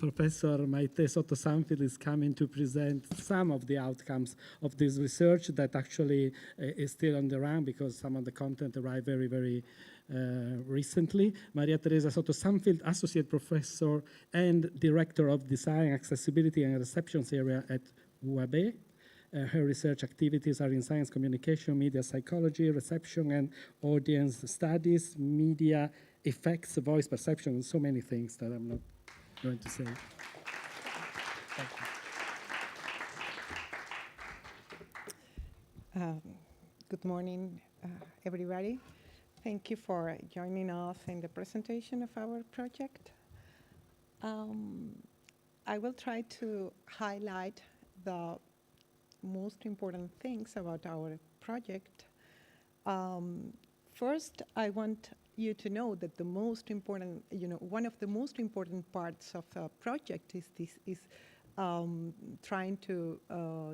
Professor Maite Soto is coming to present some of the outcomes of this research that actually is still on the run because some of the content arrived very, very recently. Maria Teresa Soto Sanfield, Associate Professor and Director of Design, Accessibility and Receptions Area at UAB. Her research activities are in science communication, media psychology, reception and audience studies, media effects, voice perception, and so many things that I'm not going to say. Good morning, everybody. Thank you for joining us in the presentation of our project. I will try to highlight the most important things about our project. First, I want you to know that the most important, one of the most important parts of the project is trying to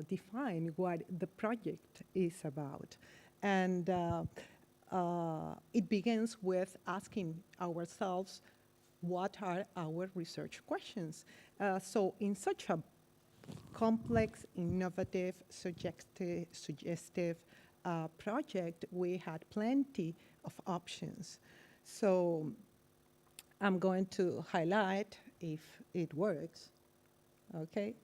define what the project is about. And it begins with asking ourselves, what are our research questions? So in such a complex, innovative, suggestive project, we had plenty of options. So I'm going to highlight, if it works, okay,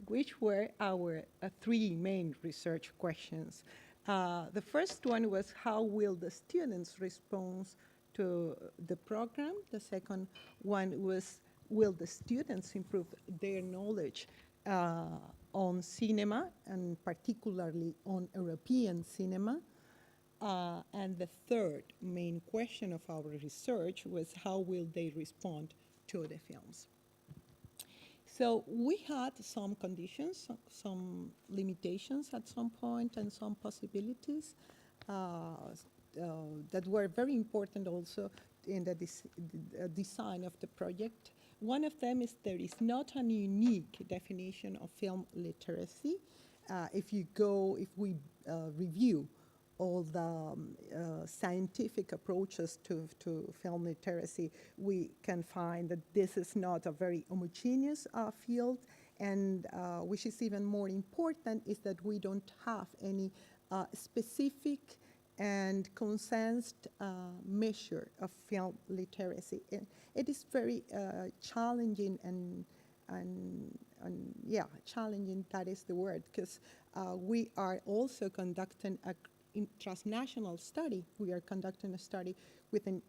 which were our three main research questions. The first one was, how will the students respond to the program? The second one was, will the students improve their knowledge on cinema, and particularly on European cinema? And the third main question of our research was, how will they respond to the films? So we had some conditions, some limitations at some point, and some possibilities that were very important also in the design of the project. One of them is there is not a unique definition of film literacy. If we review all the scientific approaches to film literacy, we can find that this is not a very homogeneous field, and which is even more important is that we don't have any specific and consensus measure of film literacy. It is very challenging and challenging, that is the word, because we are also conducting a transnational study. We are conducting a study within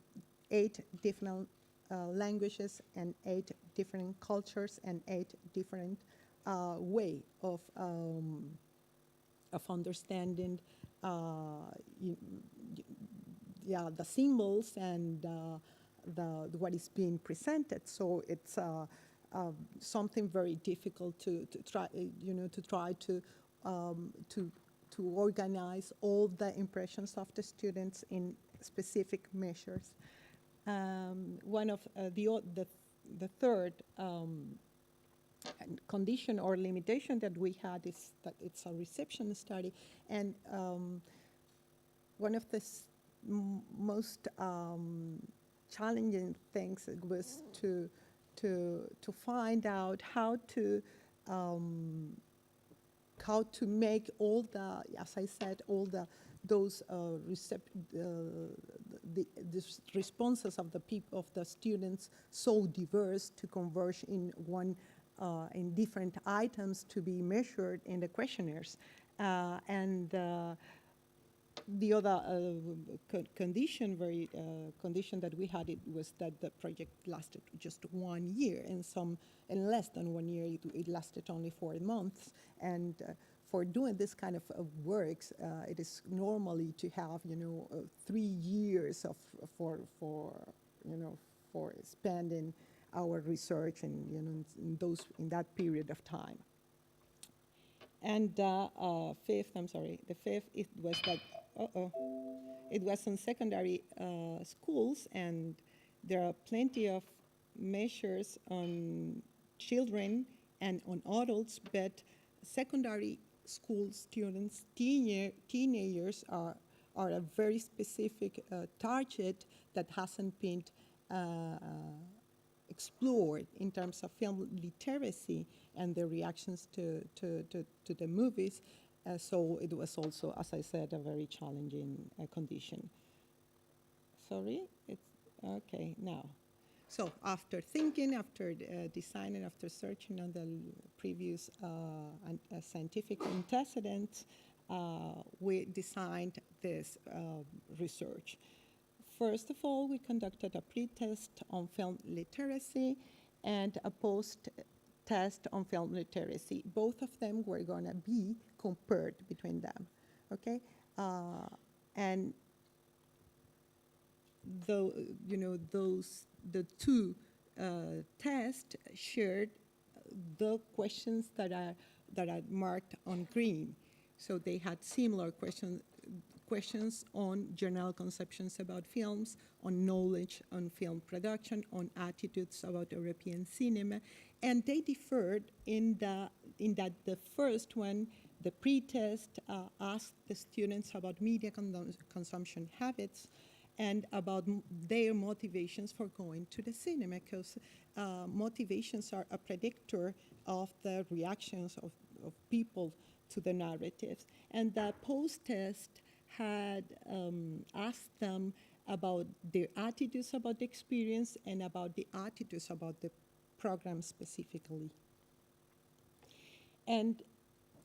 8 different languages and 8 different cultures and 8 different way of understanding the symbols and what is being presented. So it's something very difficult to try to organize all the impressions of the students in specific measures. One of the third condition or limitation that we had is that it's a reception study, and one of the most challenging things was to find out how to make all the, as I said, all those the responses of the students so diverse to converge in different items to be measured in the questionnaires. And the other condition that we had was that the project lasted just 1 year, and less than 1 year, it lasted only 4 months. And for doing this kind of works, it is normally to have 3 years for spending our research and in that period of time. And the fifth, it was that it was on secondary schools, and there are plenty of measures on children and on adults, but secondary school students, teenagers are a very specific target that hasn't been explored in terms of film literacy and the reactions to the movies. So it was also, as I said, a very challenging condition. Sorry, it's okay now. So after thinking, after designing, after searching on the previous scientific antecedents, we designed this research. First of all, we conducted a pre-test on film literacy and a post-test on film literacy. Both of them were going to be compared between them, okay? And though, the two tests shared the questions that are marked on green. So they had similar questions on general conceptions about films, on knowledge on film production, on attitudes about European cinema, and they differed in that the first one, the pre-test, asked the students about media consumption habits and about their motivations for going to the cinema, because motivations are a predictor of the reactions of people to the narratives. And the post-test had asked them about their attitudes about the experience and about the attitudes about the program specifically. And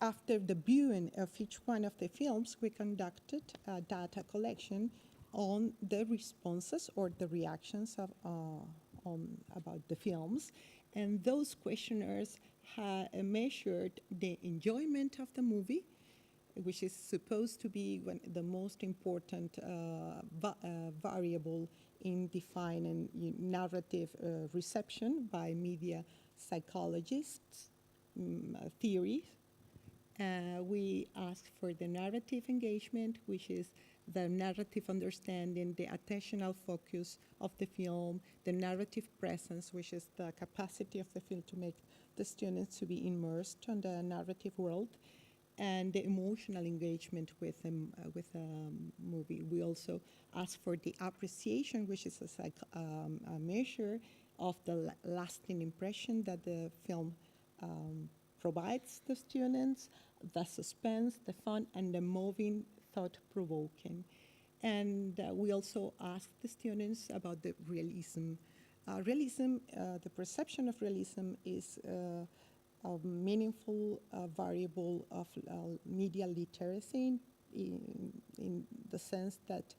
after the viewing of each one of the films, we conducted data collection on the responses or the reactions of, about the films. And those questionnaires measured the enjoyment of the movie, which is supposed to be the most important variable in defining narrative reception by media psychologists, theories. We asked for the narrative engagement, which is the narrative understanding, the attentional focus of the film, the narrative presence, which is the capacity of the film to make the students to be immersed in the narrative world, and the emotional engagement with a movie. We also asked for the appreciation, which is a measure of the lasting impression that the film provides the students, the suspense, the fun, and the moving, thought-provoking. And we also asked the students about the realism. The perception of realism is a meaningful variable of media literacy in the sense that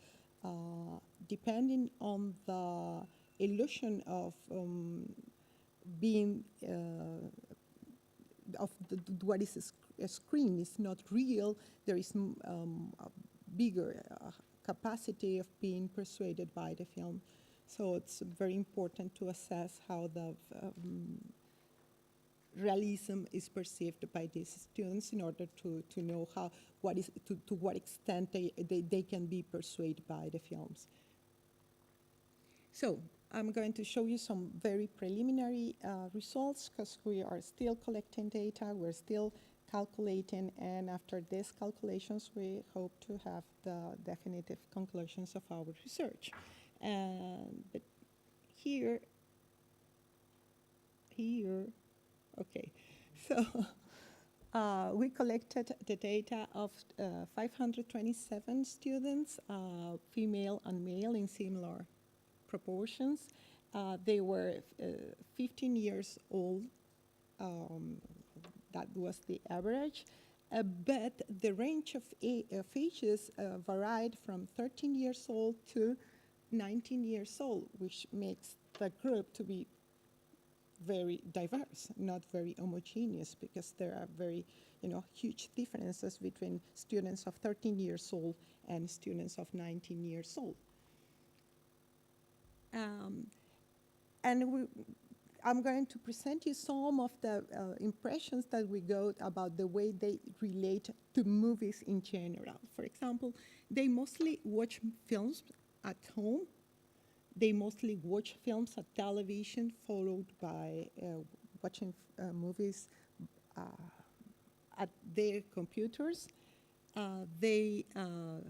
depending on the illusion of being what is a screen is not real, there is a bigger capacity of being persuaded by the film. So it's very important to assess how the realism is perceived by these students in order to know to what extent they can be persuaded by the films. So I'm going to show you some very preliminary results because we are still collecting data, we're still calculating, and after these calculations, we hope to have the definitive conclusions of our research. But here, okay. So we collected the data of 527 students, female and male in similar proportions. They were 15 years old. That was the average. But the range of ages varied from 13 years old to 19 years old, which makes the group to be very diverse, not very homogeneous, because there are very, huge differences between students of 13 years old and students of 19 years old. I'm going to present you some of the impressions that we got about the way they relate to movies in general. For example, they mostly watch films at home. They mostly watch films at television, followed by watching movies at their computers. They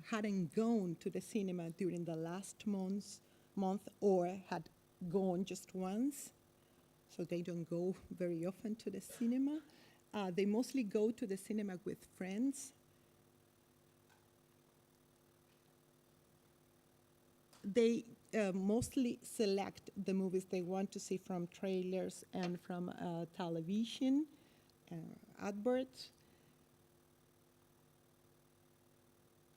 hadn't gone to the cinema during the last month or had gone just once. so they don't go very often to the cinema. They mostly go to the cinema with friends. They mostly select the movies they want to see from trailers and from television adverts.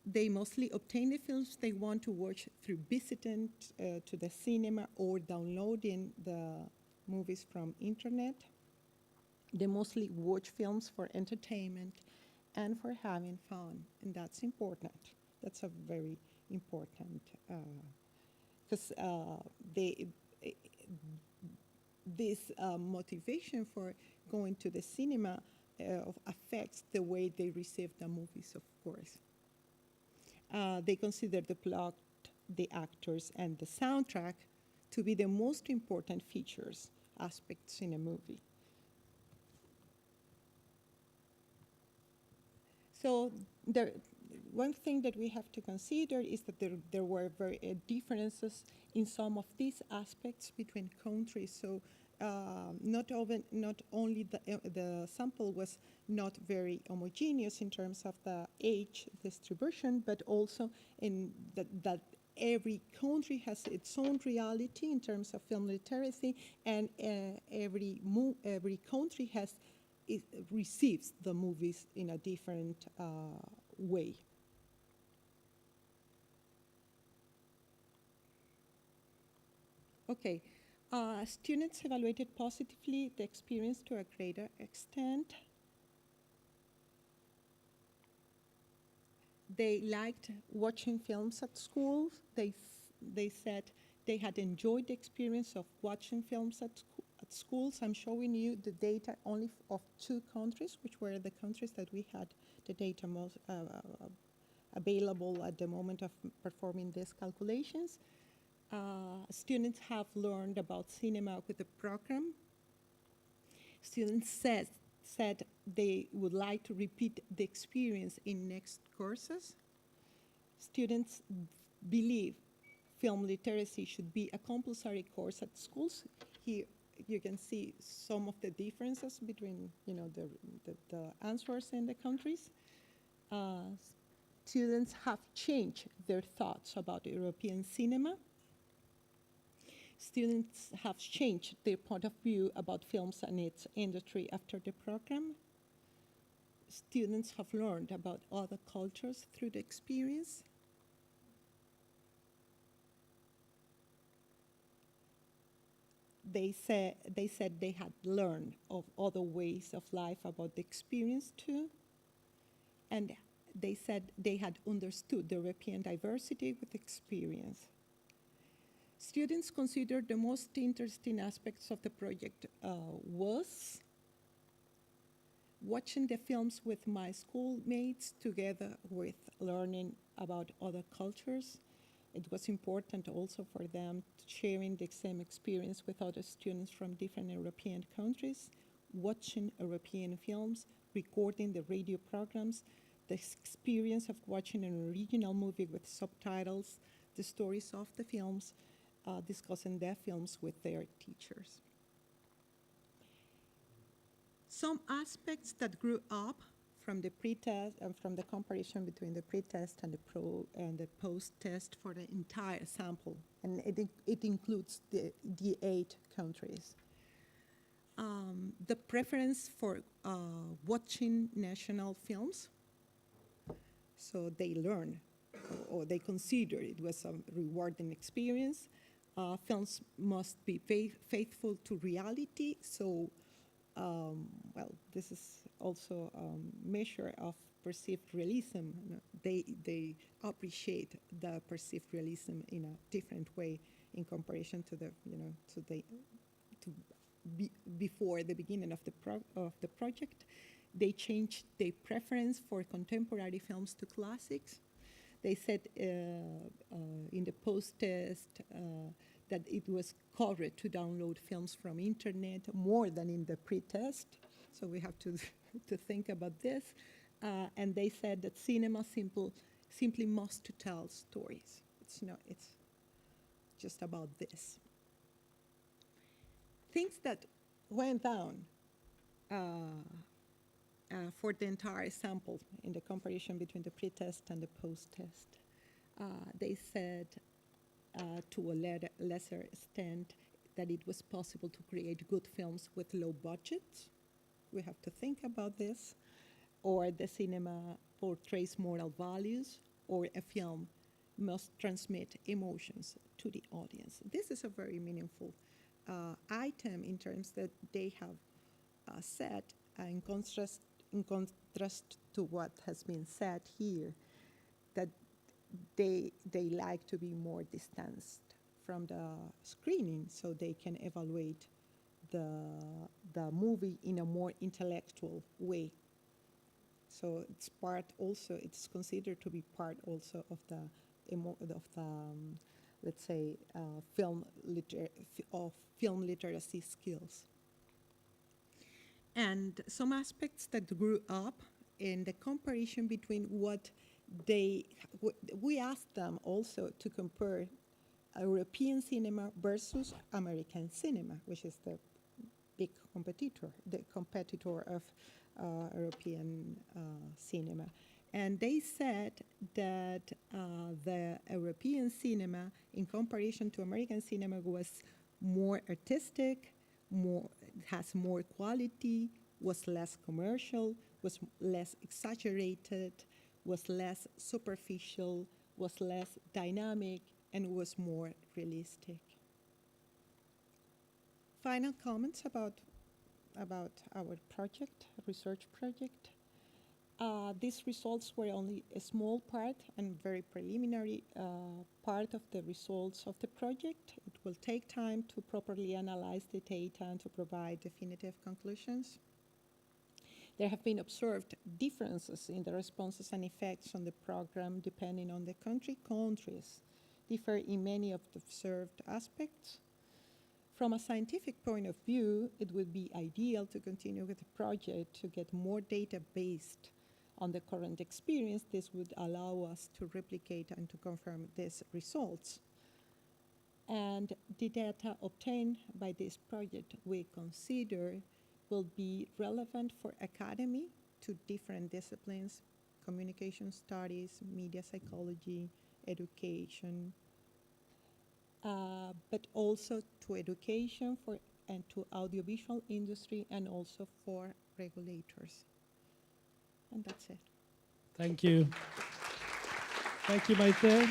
They mostly obtain the films they want to watch through visiting to the cinema or downloading the movies from internet. They mostly watch films for entertainment and for having fun, and that's important. That's a very important, because this motivation for going to the cinema affects the way they receive the movies, of course. They consider the plot, the actors, and the soundtrack to be the most important features, aspects in a movie. So one thing that we have to consider is that there were very differences in some of these aspects between countries. So not only the sample was not very homogeneous in terms of the age distribution, but also in that every country has its own reality in terms of film literacy, and every country receives the movies in a different way. Okay, students evaluated positively the experience to a greater extent. They liked watching films at school. They said they had enjoyed the experience of watching films at schools. I'm showing you the data only of 2 countries, which were the countries that we had the data most available at the moment of performing these calculations. Students have learned about cinema with the program. Students said they would like to repeat the experience in next courses. Students believe film literacy should be a compulsory course at schools. Here you can see some of the differences between the answers in the countries. Students have changed their thoughts about European cinema. Students have changed their point of view about films and its industry after the program. Students have learned about other cultures through the experience. They said they had learned of other ways of life about the experience too. And they said they had understood the European diversity with experience. Students considered the most interesting aspects of the project was watching the films with my schoolmates together with learning about other cultures. It was important also for them sharing the same experience with other students from different European countries, watching European films, recording the radio programs, the experience of watching an original movie with subtitles, the stories of the films, discussing their films with their teachers. Some aspects that grew up from the pre-test and from the comparison between the pre-test and the post-test for the entire sample, and it includes the 8 countries. The preference for watching national films, so they learn or they consider it was a rewarding experience. Films must be faithful to reality, so this is also a measure of perceived realism. They appreciate the perceived realism in a different way in comparison to before the beginning of the project. They changed their preference for contemporary films to classics. They said in the post-test that it was correct to download films from internet more than in the pre-test. So we have to think about this. And they said that cinema simply must tell stories. It's just about this. Things that went down for the entire sample in the comparison between the pre-test and the post-test. They said to a lesser extent that it was possible to create good films with low budgets. We have to think about this. Or the cinema portrays moral values, or a film must transmit emotions to the audience. This is a very meaningful item in terms that they have said in contrast to what has been said here, that they like to be more distanced from the screening so they can evaluate the movie in a more intellectual way. So it's part also, it's considered to be part also of the let's say, film literacy skills. And some aspects that grew up in the comparison between what we asked them also to compare European cinema versus American cinema, which is the big competitor of European cinema. And they said that the European cinema, in comparison to American cinema, was more artistic, has more quality, was less commercial, was less exaggerated, was less superficial, was less dynamic, and was more realistic. Final comments about our project, research project. These results were only a small part and very preliminary part of the results of the project. It will take time to properly analyze the data and to provide definitive conclusions. There have been observed differences in the responses and effects on the program depending on the country. Countries differ in many of the observed aspects. From a scientific point of view, it would be ideal to continue with the project to get more data based on the current experience. This would allow us to replicate and to confirm these results. And the data obtained by this project we consider will be relevant for academy to different disciplines, communication studies, media psychology, education, but also to education and to audiovisual industry and also for regulators. And that's it. Thank you. Thank you, Maite.